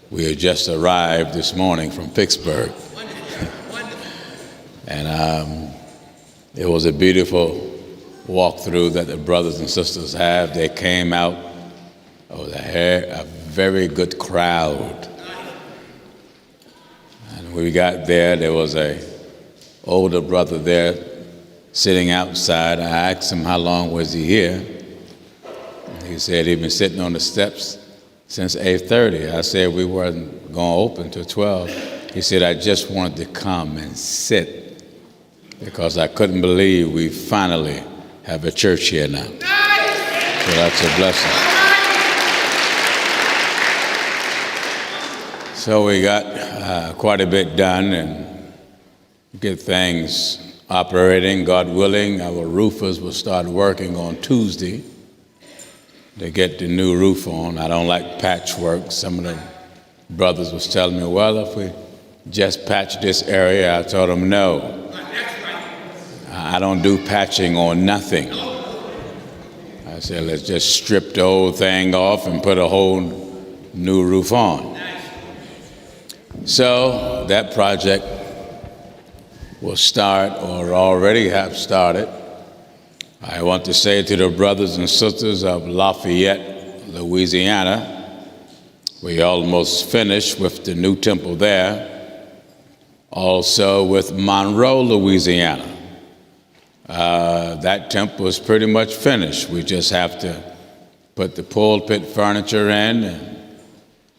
We had just arrived this morning from Pittsburgh. And it was a beautiful walkthrough that the brothers and sisters have. They came out. It was a very good crowd. And when we got there was a older brother there sitting outside. I asked him how long was he here. He said he'd been sitting on the steps since 8:30. I said we weren't going to open till 12. He said, I just wanted to come and sit because I couldn't believe we finally have a church here now. So that's a blessing. So we got quite a bit done and get things operating. God willing, our roofers will start working on Tuesday to get the new roof on. I don't like patchwork. Some of the brothers was telling me, well, if we just patch this area, I told them no. I don't do patching on nothing. I said, let's just strip the old thing off and put a whole new roof on. So that project will start or already have started. I want to say to the brothers and sisters of Lafayette, Louisiana, we almost finished with the new temple there. Also with Monroe, Louisiana. That temple is pretty much finished. We just have to put the pulpit furniture in and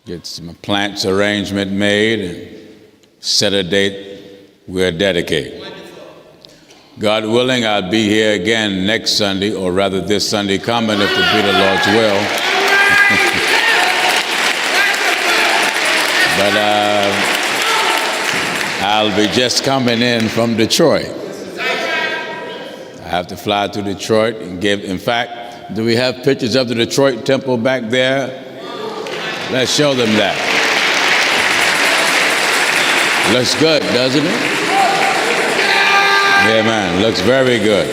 get some plants arrangement made and set a date we'll dedicate. God willing, I'll be here again next Sunday, or rather this Sunday coming, if it be the Lord's will. But I'll be just coming in from Detroit. I have to fly to Detroit and give. In fact, do we have pictures of the Detroit temple back there? Let's show them that. Looks good, doesn't it? Yeah, man, looks very good.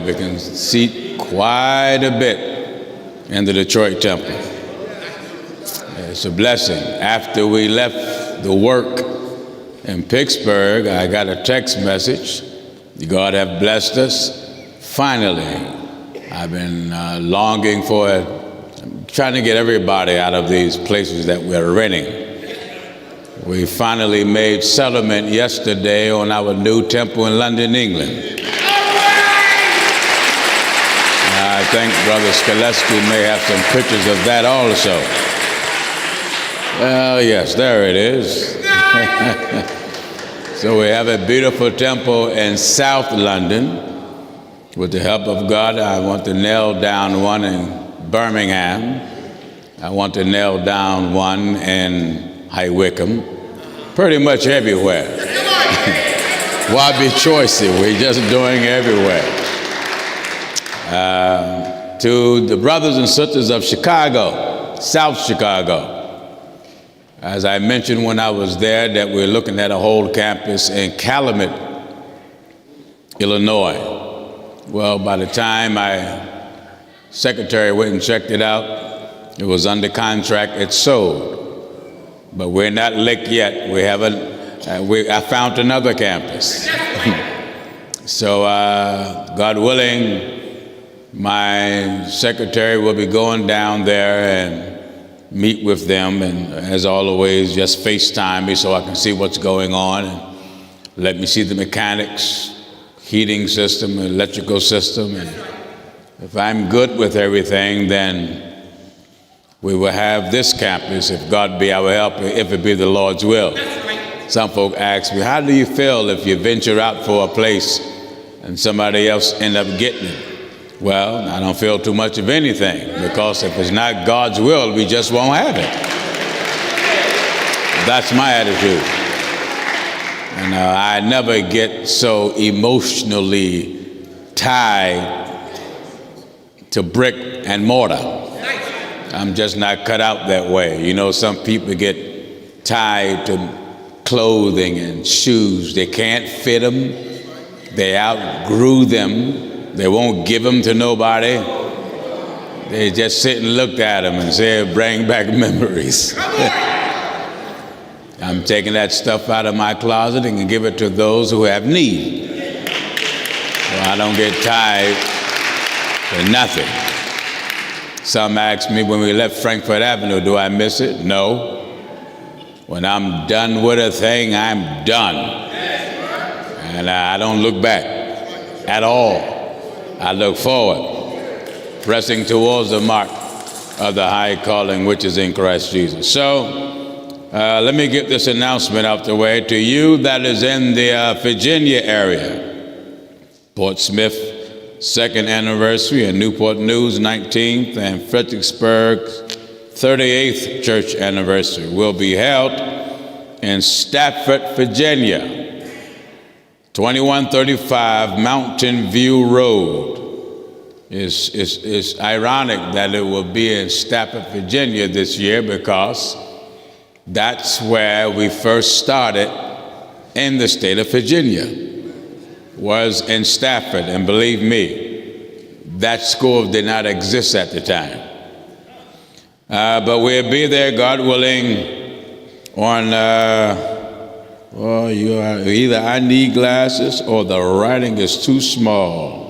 We can see quite a bit in the Detroit temple. It's a blessing. After we left the work in Pittsburgh, I got a text message. God have blessed us. Finally, I've been longing for it. I'm trying to get everybody out of these places that we're renting. We finally made settlement yesterday on our new temple in London, England. I think Brother Skaleski may have some pictures of that also. Well, yes, there it is. So we have a beautiful temple in South London. With the help of God, I want to nail down one in Birmingham. I want to nail down one in High Wycombe. Pretty much everywhere. Why be choosy? We're just doing everywhere. To the brothers and sisters of Chicago, South Chicago. As I mentioned when I was there, that we're looking at a whole campus in Calumet, Illinois. Well, by the time my secretary went and checked it out, it was under contract, it's sold. But we're not licked yet. We haven't. I found another campus. So, God willing, my secretary will be going down there and meet with them, and as always, just FaceTime me so I can see what's going on and let me see the mechanics, heating system, electrical system, and if I'm good with everything, then we will have this campus, if God be our help, if it be the Lord's will. Some folk ask me, how do you feel if you venture out for a place and somebody else end up getting it? Well, I don't feel too much of anything, because if it's not God's will, we just won't have it. That's my attitude. And I never get so emotionally tied to brick and mortar. I'm just not cut out that way. You know, some people get tied to clothing and shoes. They can't fit them. They outgrew them. They won't give them to nobody. They just sit and looked at them and said, bring back memories. I'm taking that stuff out of my closet and can give it to those who have need. So I don't get tied to nothing. Some ask me, when we left Frankfurt Avenue, do I miss it? No. When I'm done with a thing, I'm done. And I don't look back at all. I look forward, pressing towards the mark of the high calling which is in Christ Jesus. So let me get this announcement out the way to you that is in the Virginia area. Portsmouth, 2nd anniversary, and Newport News, 19th, and Fredericksburg, 38th church anniversary will be held in Stafford, Virginia, 2135 Mountain View Road. It's ironic that it will be in Stafford, Virginia this year, because that's where we first started in the state of Virginia, was in Stafford. And believe me, that school did not exist at the time. But we'll be there, God willing, on, either I need glasses or the writing is too small.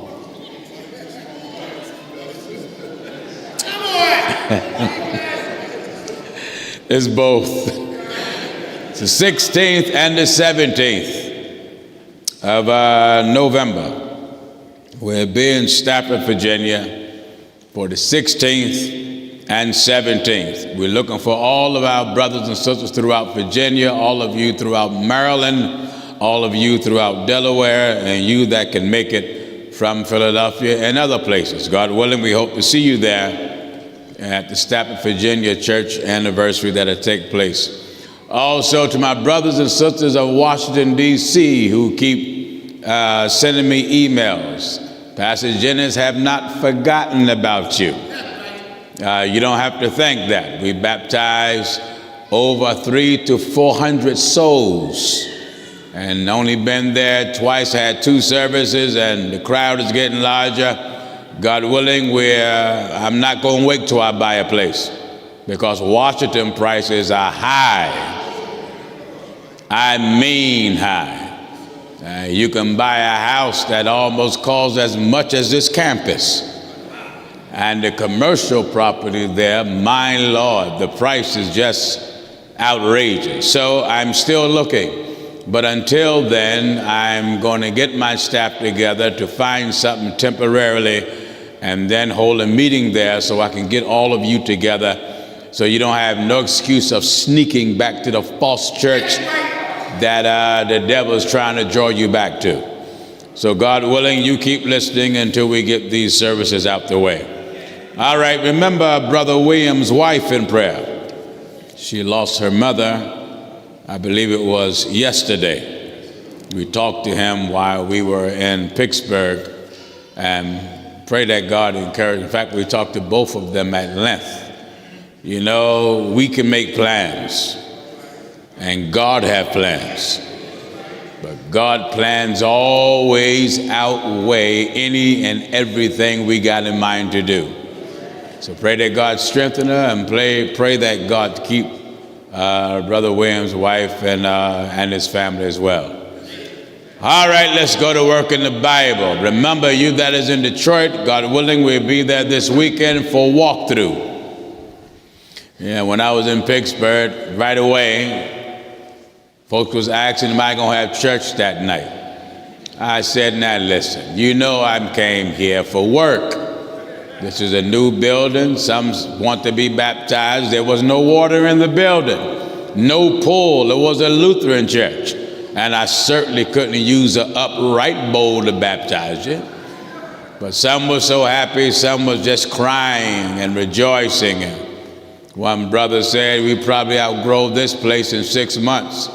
It's both. It's the 16th and the 17th of November. We'll be in Stafford, Virginia for the 16th and 17th. We're looking for all of our brothers and sisters throughout Virginia, all of you throughout Maryland, all of you throughout Delaware, and you that can make it from Philadelphia and other places. God willing, we hope to see you there at the Stafford, Virginia church anniversary that'll take place. Also, to my brothers and sisters of Washington, D.C., who keep sending me emails, Pastor Jennings have not forgotten about you. You don't have to think that. We baptized over 300 to 400 souls, and only been there twice, had 2 services, and the crowd is getting larger. God willing, I'm not going to wait till I buy a place, because Washington prices are high. I mean high. You can buy a house that almost costs as much as this campus. And the commercial property there, my Lord, the price is just outrageous. So I'm still looking. But until then, I'm going to get my staff together to find something temporarily and then hold a meeting there so I can get all of you together, so you don't have no excuse of sneaking back to the false church that the devil is trying to draw you back to. So God willing, you keep listening until we get these services out the way. All right, remember Brother William's wife in prayer. She lost her mother, I believe it was yesterday. We talked to him while we were in Pittsburgh, and pray that God encourage. In fact, we talked to both of them at length. You know, we can make plans, and God have plans. But God plans always outweigh any and everything we got in mind to do. So pray that God strengthen her, and pray that God keep Brother Williams' wife and his family as well. All right, let's go to work in the Bible. Remember, you that is in Detroit, God willing, we'll be there this weekend for walkthrough. Yeah, when I was in Pittsburgh, right away, folks was asking, am I going to have church that night? I said, now listen, you know I came here for work. This is a new building. Some want to be baptized. There was no water in the building, no pool. It was a Lutheran church. And I certainly couldn't use an upright bowl to baptize you. But some were so happy, some was just crying and rejoicing. And one brother said, we probably outgrow this place in 6 months.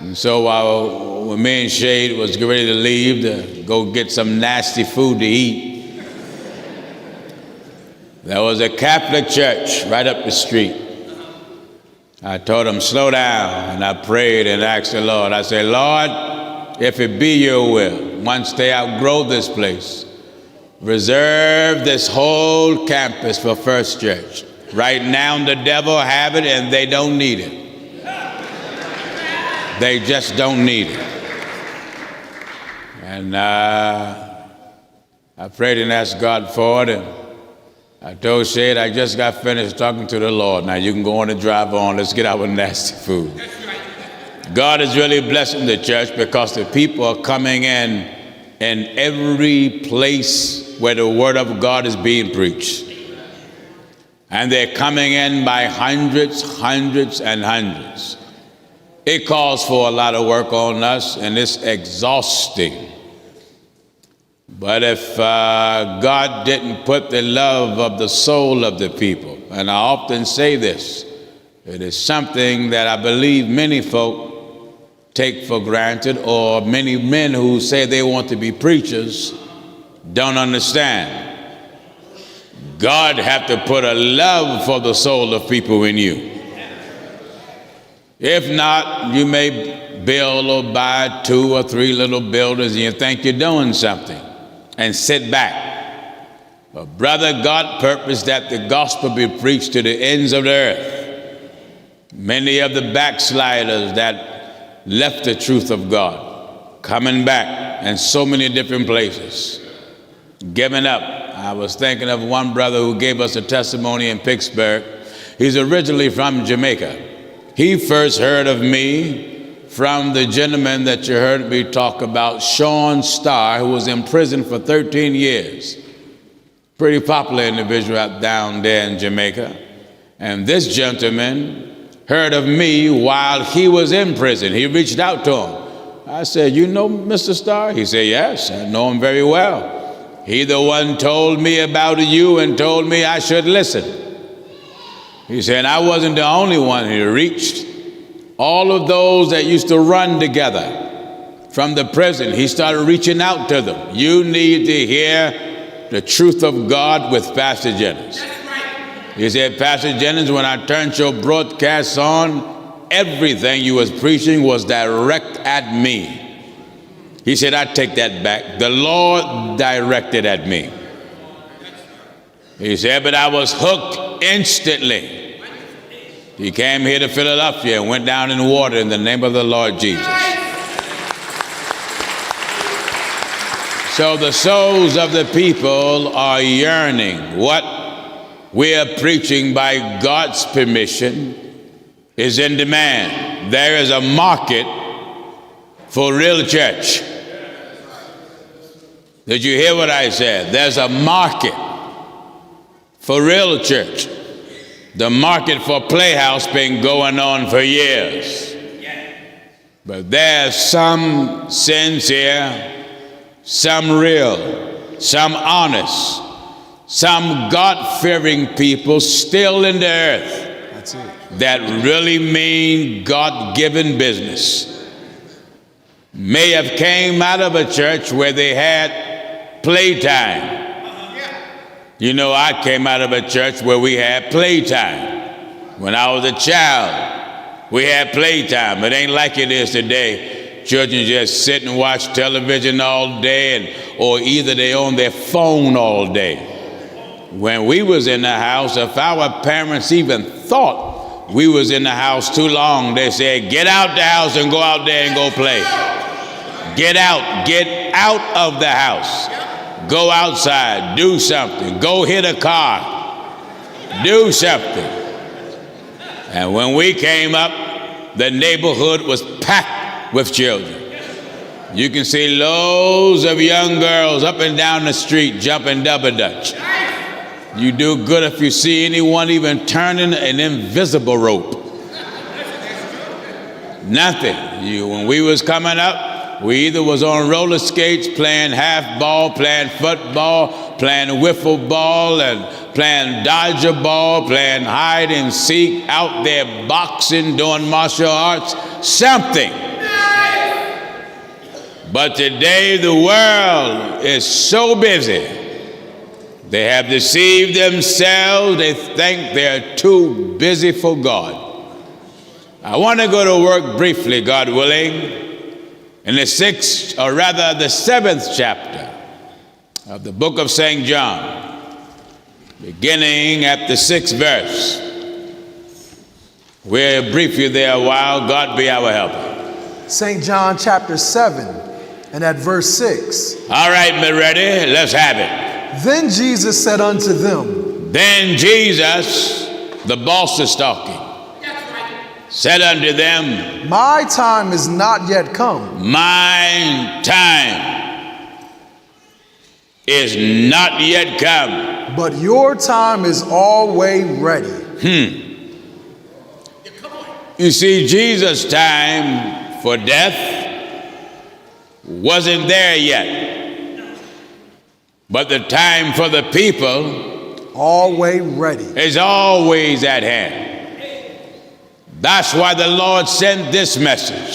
And so when me and Shade was getting ready to leave to go get some nasty food to eat, there was a Catholic church right up the street. I told him, slow down, and I prayed and asked the Lord. I said, Lord, if it be your will, once they outgrow this place, reserve this whole campus for First Church. Right now, the devil have it, and they don't need it. They just don't need it. And I prayed and asked God for it, and I told Shade I just got finished talking to the Lord. Now you can go on and drive on. Let's get our nasty food. God is really blessing the church because the people are coming in every place where the word of God is being preached. And they're coming in by hundreds, and hundreds. It calls for a lot of work on us, and it's exhausting. But if God didn't put the love of the soul of the people, and I often say this, it is something that I believe many folk take for granted, or many men who say they want to be preachers don't understand. God have to put a love for the soul of people in you. If not, you may build or buy 2 or 3 little buildings and you think you're doing something and sit back. But brother, God purposed that the gospel be preached to the ends of the earth. Many of the backsliders that left the truth of God, coming back in so many different places, giving up. I was thinking of one brother who gave us a testimony in Pittsburgh. He's originally from Jamaica. He first heard of me from the gentleman that you heard me talk about, Sean Starr, who was in prison for 13 years. Pretty popular individual out down there in Jamaica. And this gentleman heard of me while he was in prison. He reached out to him. I said, "You know Mr. Starr?" He said, "Yes, I know him very well. He the one told me about you and told me I should listen." He said, I wasn't the only one he reached. All of those that used to run together from the prison, he started reaching out to them. You need to hear the truth of God with Pastor Jennings. He said, "Pastor Jennings, when I turned your broadcast on, everything you was preaching was direct at me." He said, "I take that back. The Lord directed at me." He said, "But I was hooked instantly." He came here to Philadelphia and went down in water in the name of the Lord Jesus. So the souls of the people are yearning. What we are preaching by God's permission is in demand. There is a market for real church. Did you hear what I said? There's a market for real church. The market for Playhouse been going on for years. But there's some sincere, some real, some honest, some God-fearing people still in the earth. That's it. That really mean God-given business. May have came out of a church where they had playtime. You know, I came out of a church where we had playtime. When I was a child, we had playtime. It ain't like it is today. Children just sit and watch television all day, or either they on their phone all day. When we was in the house, if our parents even thought we was in the house too long, they said, "Get out the house and go out there and go play. Get out of the house. Go outside, do something. Go hit a car, do something." And when we came up, the neighborhood was packed with children. You can see loads of young girls up and down the street jumping double dutch. You do good if you see anyone even turning an invisible rope. Nothing. When we was coming up, we either was on roller skates, playing half ball, playing football, playing wiffle ball, and playing dodger ball, playing hide and seek, out there boxing, doing martial arts, something. But today the world is so busy. They have deceived themselves. They think they're too busy for God. I want to go to work briefly, God willing, in the 7th chapter of the book of St. John, beginning at the 6th verse. We'll brief you there a while. God be our helper. St. John chapter 7 and at verse 6. All right, be ready. Let's have it. Then Jesus said unto them. Then Jesus, the boss is talking, said unto them, My time is not yet come. My time is not yet come. But your time is always ready. You see, Jesus' time for death wasn't there yet. But the time for the people Always ready. is always at hand. That's why the Lord sent this message.